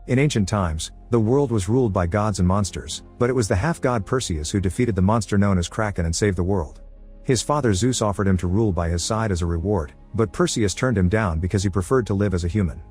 In ancient times, the world was ruled by gods and monsters, but it was the half-god Perseus who defeated the monster known as Kraken and saved the world. His father Zeus offered him to rule by his side as a reward, but Perseus turned him down because he preferred to live as a human.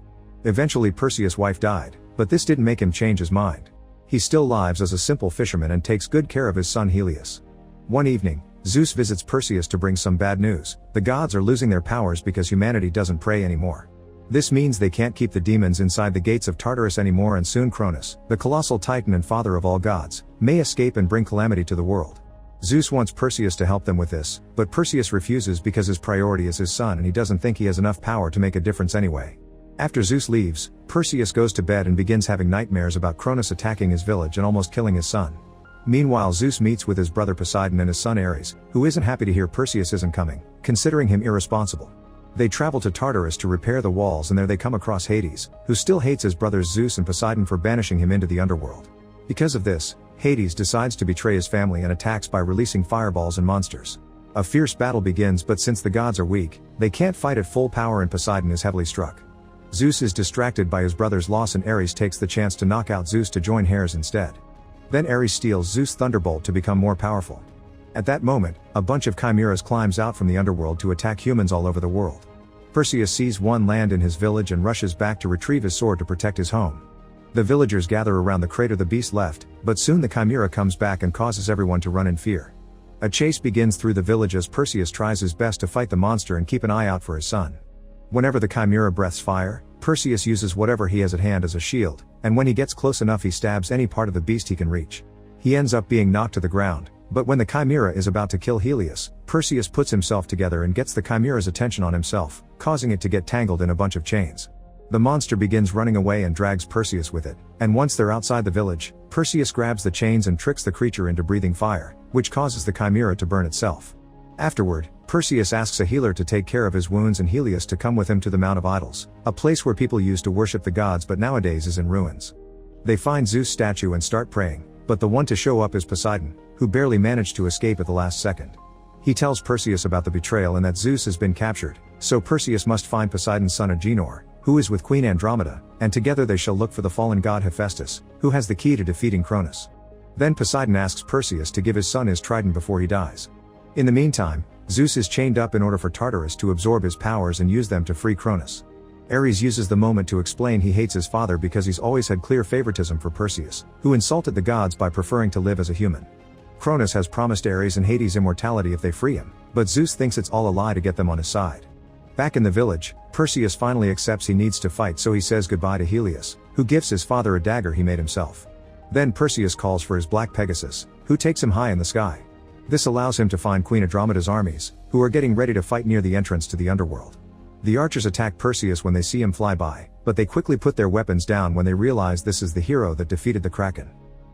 Eventually Perseus' wife died, but this didn't make him change his mind. He still lives as a simple fisherman and takes good care of his son Helios. One evening, Zeus visits Perseus to bring some bad news. The gods are losing their powers because humanity doesn't pray anymore. This means they can't keep the demons inside the gates of Tartarus anymore, and soon Cronus, the colossal titan and father of all gods, may escape and bring calamity to the world. Zeus wants Perseus to help them with this, but Perseus refuses because his priority is his son and he doesn't think he has enough power to make a difference anyway. After Zeus leaves, Perseus goes to bed and begins having nightmares about Cronus attacking his village and almost killing his son. Meanwhile, Zeus meets with his brother Poseidon and his son Ares, who isn't happy to hear Perseus isn't coming, considering him irresponsible. They travel to Tartarus to repair the walls, and there they come across Hades, who still hates his brothers Zeus and Poseidon for banishing him into the underworld. Because of this, Hades decides to betray his family and attacks by releasing fireballs and monsters. A fierce battle begins, but since the gods are weak, they can't fight at full power and Poseidon is heavily struck. Zeus is distracted by his brother's loss and Ares takes the chance to knock out Zeus to join Hades instead. Then Ares steals Zeus' thunderbolt to become more powerful. At that moment, a bunch of chimeras climbs out from the underworld to attack humans all over the world. Perseus sees one land in his village and rushes back to retrieve his sword to protect his home. The villagers gather around the crater the beast left, but soon the chimera comes back and causes everyone to run in fear. A chase begins through the village as Perseus tries his best to fight the monster and keep an eye out for his son. Whenever the chimera breathes fire, Perseus uses whatever he has at hand as a shield, and when he gets close enough he stabs any part of the beast he can reach. He ends up being knocked to the ground, but when the chimera is about to kill Helios, Perseus puts himself together and gets the chimera's attention on himself, causing it to get tangled in a bunch of chains. The monster begins running away and drags Perseus with it, and once they're outside the village, Perseus grabs the chains and tricks the creature into breathing fire, which causes the chimera to burn itself. Afterward, Perseus asks a healer to take care of his wounds and Helios to come with him to the Mount of Idols, a place where people used to worship the gods but nowadays is in ruins. They find Zeus' statue and start praying, but the one to show up is Poseidon, who barely managed to escape at the last second. He tells Perseus about the betrayal and that Zeus has been captured, so Perseus must find Poseidon's son Agenor, who is with Queen Andromeda, and together they shall look for the fallen god Hephaestus, who has the key to defeating Cronus. Then Poseidon asks Perseus to give his son his trident before he dies. In the meantime, Zeus is chained up in order for Tartarus to absorb his powers and use them to free Cronus. Ares uses the moment to explain he hates his father because he's always had clear favoritism for Perseus, who insulted the gods by preferring to live as a human. Cronus has promised Ares and Hades immortality if they free him, but Zeus thinks it's all a lie to get them on his side. Back in the village, Perseus finally accepts he needs to fight, so he says goodbye to Helios, who gives his father a dagger he made himself. Then Perseus calls for his black Pegasus, who takes him high in the sky. This allows him to find Queen Andromeda's armies, who are getting ready to fight near the entrance to the underworld. The archers attack Perseus when they see him fly by, but they quickly put their weapons down when they realize this is the hero that defeated the Kraken.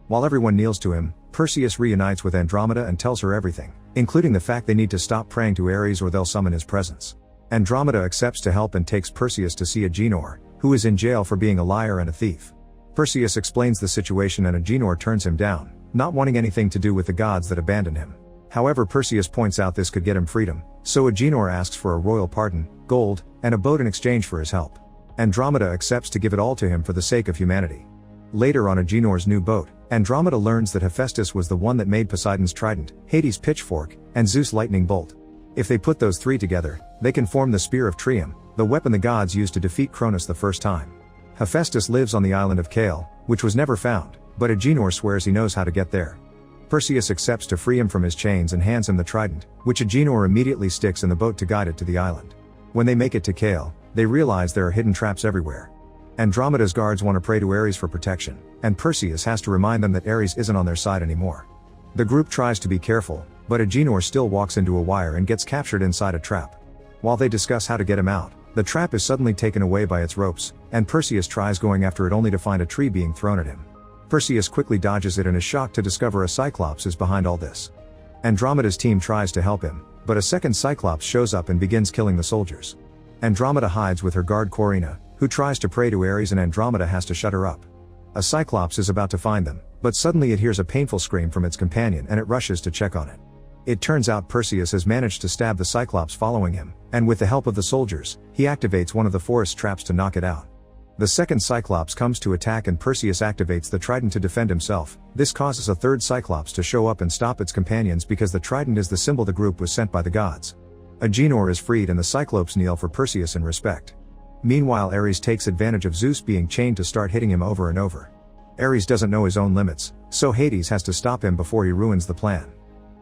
While everyone kneels to him, Perseus reunites with Andromeda and tells her everything, including the fact they need to stop praying to Ares or they'll summon his presence. Andromeda accepts to help and takes Perseus to see Agenor, who is in jail for being a liar and a thief. Perseus explains the situation and Agenor turns him down, not wanting anything to do with the gods that abandoned him. However, Perseus points out this could get him freedom, so Agenor asks for a royal pardon, gold, and a boat in exchange for his help. Andromeda accepts to give it all to him for the sake of humanity. Later on Agenor's new boat, Andromeda learns that Hephaestus was the one that made Poseidon's trident, Hades' pitchfork, and Zeus' lightning bolt. If they put those three together, they can form the Spear of Trium, the weapon the gods used to defeat Cronus the first time. Hephaestus lives on the island of Kale, which was never found, but Agenor swears he knows how to get there. Perseus accepts to free him from his chains and hands him the trident, which Agenor immediately sticks in the boat to guide it to the island. When they make it to Kale, they realize there are hidden traps everywhere. Andromeda's guards want to pray to Ares for protection, and Perseus has to remind them that Ares isn't on their side anymore. The group tries to be careful, but Agenor still walks into a wire and gets captured inside a trap. While they discuss how to get him out, the trap is suddenly taken away by its ropes, and Perseus tries going after it only to find a tree being thrown at him. Perseus quickly dodges it and is shocked to discover a Cyclops is behind all this. Andromeda's team tries to help him, but a second Cyclops shows up and begins killing the soldiers. Andromeda hides with her guard Corina, who tries to pray to Ares and Andromeda has to shut her up. A Cyclops is about to find them, but suddenly it hears a painful scream from its companion and it rushes to check on it. It turns out Perseus has managed to stab the Cyclops following him, and with the help of the soldiers, he activates one of the forest traps to knock it out. The second Cyclops comes to attack and Perseus activates the trident to defend himself. This causes a third Cyclops to show up and stop its companions because the trident is the symbol the group was sent by the gods. Agenor is freed and the Cyclopes kneel for Perseus in respect. Meanwhile, Ares takes advantage of Zeus being chained to start hitting him over and over. Ares doesn't know his own limits, so Hades has to stop him before he ruins the plan.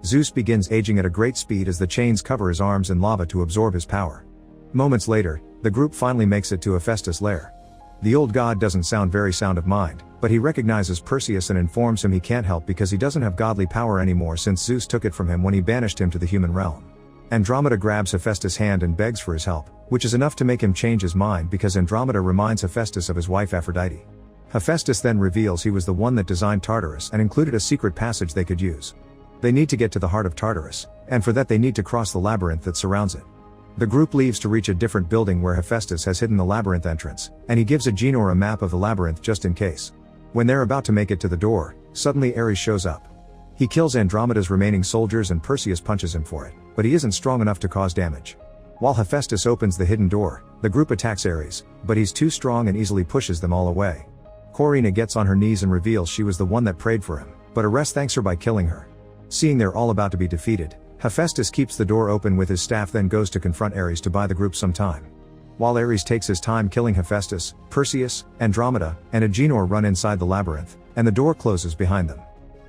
Zeus begins aging at a great speed as the chains cover his arms in lava to absorb his power. Moments later, the group finally makes it to Hephaestus' lair. The old god doesn't sound very sound of mind, but he recognizes Perseus and informs him he can't help because he doesn't have godly power anymore since Zeus took it from him when he banished him to the human realm. Andromeda grabs Hephaestus' hand and begs for his help, which is enough to make him change his mind because Andromeda reminds Hephaestus of his wife Aphrodite. Hephaestus then reveals he was the one that designed Tartarus and included a secret passage they could use. They need to get to the heart of Tartarus, and for that they need to cross the labyrinth that surrounds it. The group leaves to reach a different building where Hephaestus has hidden the labyrinth entrance, and he gives Agenor a map of the labyrinth just in case. When they're about to make it to the door, suddenly Ares shows up. He kills Andromeda's remaining soldiers and Perseus punches him for it, but he isn't strong enough to cause damage. While Hephaestus opens the hidden door, the group attacks Ares, but he's too strong and easily pushes them all away. Corina gets on her knees and reveals she was the one that prayed for him, but Ares thanks her by killing her. Seeing they're all about to be defeated, Hephaestus keeps the door open with his staff, then goes to confront Ares to buy the group some time. While Ares takes his time killing Hephaestus, Perseus, Andromeda, and Agenor run inside the labyrinth, and the door closes behind them.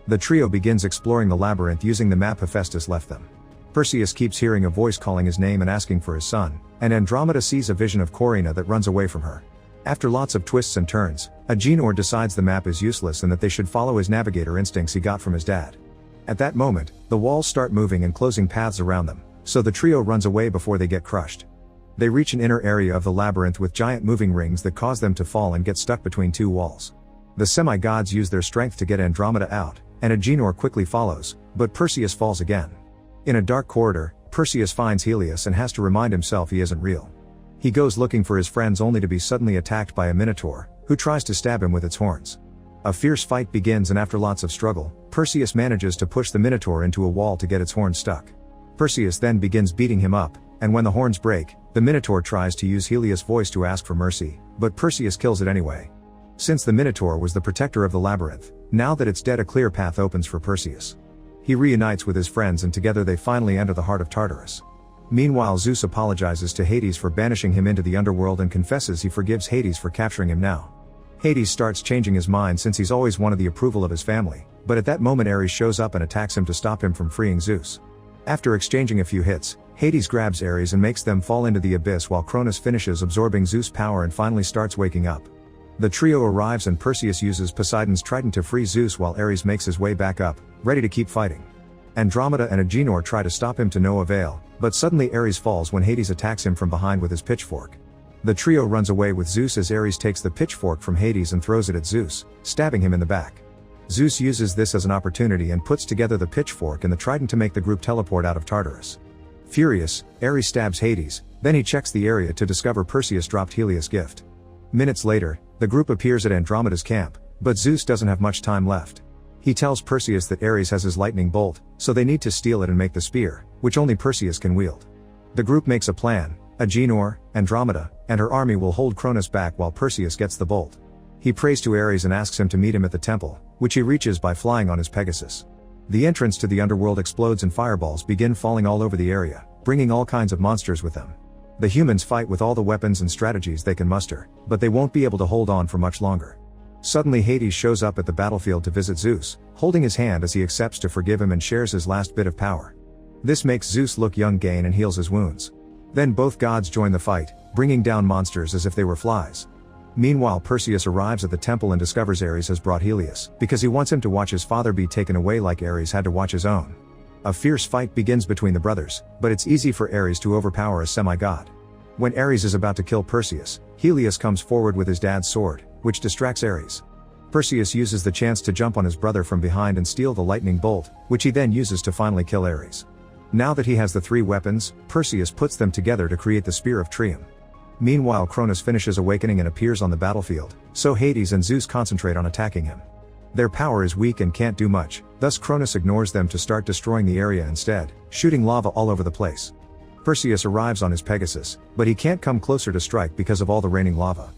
The trio begins exploring the labyrinth using the map Hephaestus left them. Perseus keeps hearing a voice calling his name and asking for his son, and Andromeda sees a vision of Corina that runs away from her. After lots of twists and turns, Agenor decides the map is useless and that they should follow his navigator instincts he got from his dad. At that moment, the walls start moving and closing paths around them, so the trio runs away before they get crushed. They reach an inner area of the labyrinth with giant moving rings that cause them to fall and get stuck between two walls. The semi-gods use their strength to get Andromeda out, and Agenor quickly follows, but Perseus falls again. In a dark corridor, Perseus finds Helios and has to remind himself he isn't real. He goes looking for his friends only to be suddenly attacked by a minotaur, who tries to stab him with its horns. A fierce fight begins and after lots of struggle, Perseus manages to push the minotaur into a wall to get its horns stuck. Perseus then begins beating him up, and when the horns break, the minotaur tries to use Helios' voice to ask for mercy, but Perseus kills it anyway. Since the minotaur was the protector of the labyrinth, now that it's dead a clear path opens for Perseus. He reunites with his friends and together they finally enter the heart of Tartarus. Meanwhile, Zeus apologizes to Hades for banishing him into the underworld and confesses he forgives Hades for capturing him now. Hades starts changing his mind since he's always wanted the approval of his family, but at that moment Ares shows up and attacks him to stop him from freeing Zeus. After exchanging a few hits, Hades grabs Ares and makes them fall into the abyss while Cronus finishes absorbing Zeus' power and finally starts waking up. The trio arrives and Perseus uses Poseidon's trident to free Zeus while Ares makes his way back up, ready to keep fighting. Andromeda and Agenor try to stop him to no avail, but suddenly Ares falls when Hades attacks him from behind with his pitchfork. The trio runs away with Zeus as Ares takes the pitchfork from Hades and throws it at Zeus, stabbing him in the back. Zeus uses this as an opportunity and puts together the pitchfork and the trident to make the group teleport out of Tartarus. Furious, Ares stabs Hades, then he checks the area to discover Perseus dropped Helios' gift. Minutes later, the group appears at Andromeda's camp, but Zeus doesn't have much time left. He tells Perseus that Ares has his lightning bolt, so they need to steal it and make the spear, which only Perseus can wield. The group makes a plan. Agenor, Andromeda, and her army will hold Cronus back while Perseus gets the bolt. He prays to Ares and asks him to meet him at the temple, which he reaches by flying on his Pegasus. The entrance to the underworld explodes and fireballs begin falling all over the area, bringing all kinds of monsters with them. The humans fight with all the weapons and strategies they can muster, but they won't be able to hold on for much longer. Suddenly Hades shows up at the battlefield to visit Zeus, holding his hand as he accepts to forgive him and shares his last bit of power. This makes Zeus look young again and heals his wounds. Then both gods join the fight, bringing down monsters as if they were flies. Meanwhile, Perseus arrives at the temple and discovers Ares has brought Helios, because he wants him to watch his father be taken away like Ares had to watch his own. A fierce fight begins between the brothers, but it's easy for Ares to overpower a semi-god. When Ares is about to kill Perseus, Helios comes forward with his dad's sword, which distracts Ares. Perseus uses the chance to jump on his brother from behind and steal the lightning bolt, which he then uses to finally kill Ares. Now that he has the three weapons, Perseus puts them together to create the Spear of Trium. Meanwhile, Cronus finishes awakening and appears on the battlefield, so Hades and Zeus concentrate on attacking him. Their power is weak and can't do much, thus Cronus ignores them to start destroying the area instead, shooting lava all over the place. Perseus arrives on his Pegasus, but he can't come closer to strike because of all the raining lava.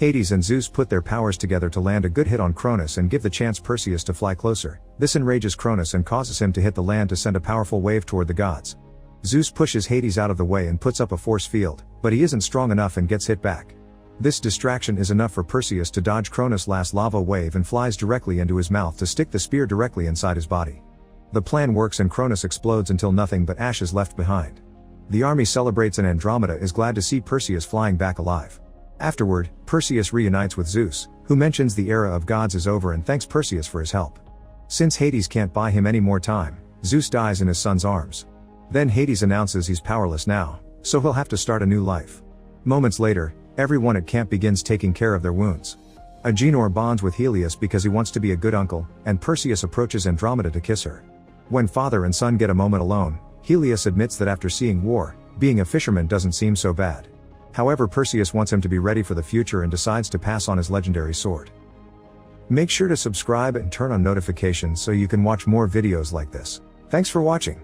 Hades and Zeus put their powers together to land a good hit on Cronus and give the chance Perseus to fly closer. This enrages Cronus and causes him to hit the land to send a powerful wave toward the gods. Zeus pushes Hades out of the way and puts up a force field, but he isn't strong enough and gets hit back. This distraction is enough for Perseus to dodge Cronus' last lava wave and flies directly into his mouth to stick the spear directly inside his body. The plan works and Cronus explodes until nothing but ash is left behind. The army celebrates and Andromeda is glad to see Perseus flying back alive. Afterward, Perseus reunites with Zeus, who mentions the era of gods is over and thanks Perseus for his help. Since Hades can't buy him any more time, Zeus dies in his son's arms. Then Hades announces he's powerless now, so he'll have to start a new life. Moments later, everyone at camp begins taking care of their wounds. Agenor bonds with Helios because he wants to be a good uncle, and Perseus approaches Andromeda to kiss her. When father and son get a moment alone, Helios admits that after seeing war, being a fisherman doesn't seem so bad. However, Perseus wants him to be ready for the future and decides to pass on his legendary sword. Make sure to subscribe and turn on notifications so you can watch more videos like this. Thanks for watching.